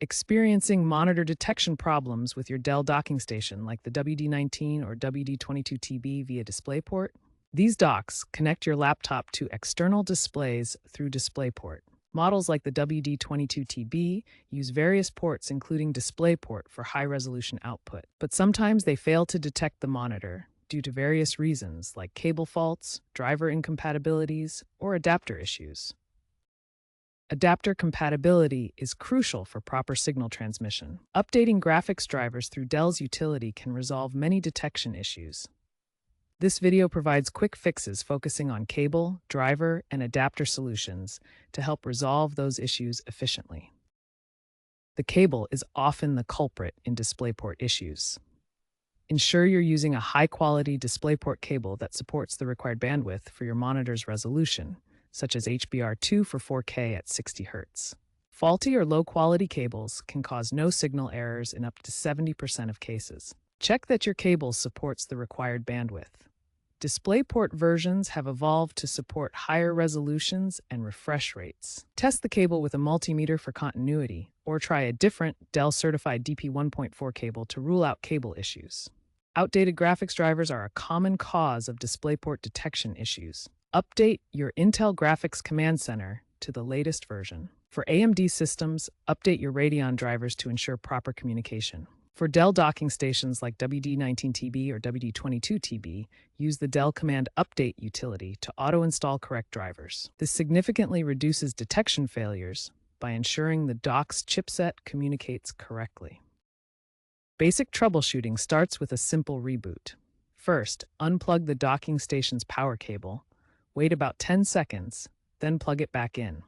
Experiencing monitor detection problems with your Dell docking station like the WD-19 or WD-22TB via DisplayPort? These docks connect your laptop to external displays through DisplayPort. Models like the WD-22TB use various ports including DisplayPort for high-resolution output, but sometimes they fail to detect the monitor due to various reasons like cable faults, driver incompatibilities, or adapter issues. Adapter compatibility is crucial for proper signal transmission. Updating graphics drivers through Dell's utility can resolve many detection issues. This video provides quick fixes focusing on cable, driver, and adapter solutions to help resolve those issues efficiently. The cable is often the culprit in DisplayPort issues. Ensure you're using a high-quality DisplayPort cable that supports the required bandwidth for your monitor's resolution, such as HBR2 for 4K at 60 Hz. Faulty or low-quality cables can cause no signal errors in up to 70% of cases. Check that your cable supports the required bandwidth. DisplayPort versions have evolved to support higher resolutions and refresh rates. Test the cable with a multimeter for continuity, or try a different Dell-certified DP 1.4 cable to rule out cable issues. Outdated graphics drivers are a common cause of DisplayPort detection issues. Update your Intel Graphics Command Center to the latest version. For AMD systems, update your Radeon drivers to ensure proper communication. For Dell docking stations like WD-19TB or WD-22TB, use the Dell Command Update utility to auto-install correct drivers. This significantly reduces detection failures by ensuring the dock's chipset communicates correctly. Basic troubleshooting starts with a simple reboot. First, unplug the docking station's power cable. Wait about 10 seconds, then plug it back in.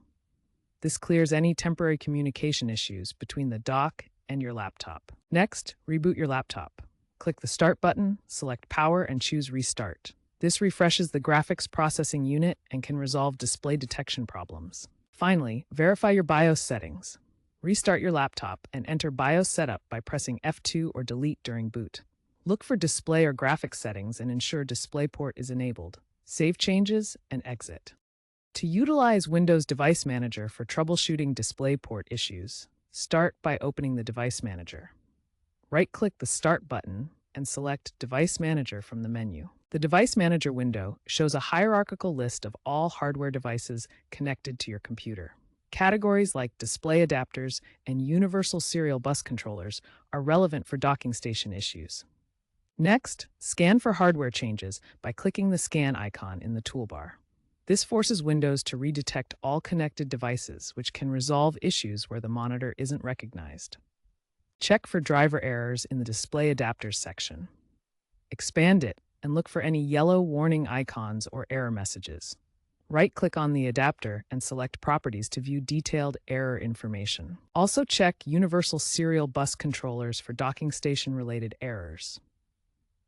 This clears any temporary communication issues between the dock and your laptop. Next, reboot your laptop. Click the Start button, select Power, and choose Restart. This refreshes the graphics processing unit and can resolve display detection problems. Finally, verify your BIOS settings. Restart your laptop and enter BIOS setup by pressing F2 or Delete during boot. Look for display or graphics settings and ensure DisplayPort is enabled. Save changes and exit. To utilize Windows Device Manager for troubleshooting DisplayPort issues, start by opening the Device Manager. Right-click the Start button and select Device Manager from the menu. The Device Manager window shows a hierarchical list of all hardware devices connected to your computer. Categories like display adapters and universal serial bus controllers are relevant for docking station issues. Next, scan for hardware changes by clicking the Scan icon in the toolbar. This forces Windows to redetect all connected devices, which can resolve issues where the monitor isn't recognized. Check for driver errors in the Display Adapters section. Expand it and look for any yellow warning icons or error messages. Right-click on the adapter and select Properties to view detailed error information. Also check Universal Serial Bus Controllers for docking station-related errors.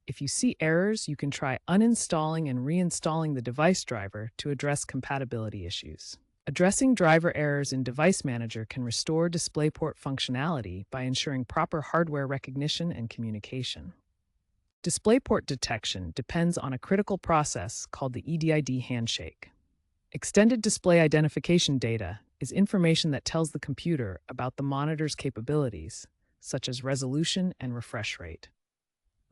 If you see errors, you can try uninstalling and reinstalling the device driver to address compatibility issues. Addressing driver errors in Device Manager can restore DisplayPort functionality by ensuring proper hardware recognition and communication. DisplayPort detection depends on a critical process called the EDID handshake. Extended display identification data is information that tells the computer about the monitor's capabilities, such as resolution and refresh rate.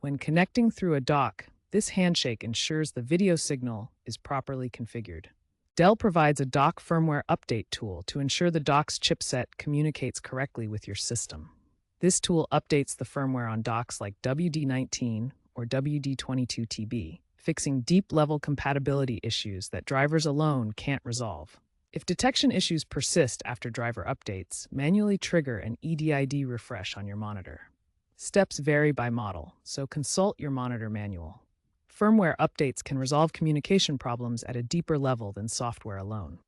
When connecting through a dock, this handshake ensures the video signal is properly configured. Dell provides a dock firmware update tool to ensure the dock's chipset communicates correctly with your system. This tool updates the firmware on docks like WD-19 or WD-22TB, fixing deep-level compatibility issues that drivers alone can't resolve. If detection issues persist after driver updates, manually trigger an EDID refresh on your monitor. Steps vary by model, so consult your monitor manual. Firmware updates can resolve communication problems at a deeper level than software alone.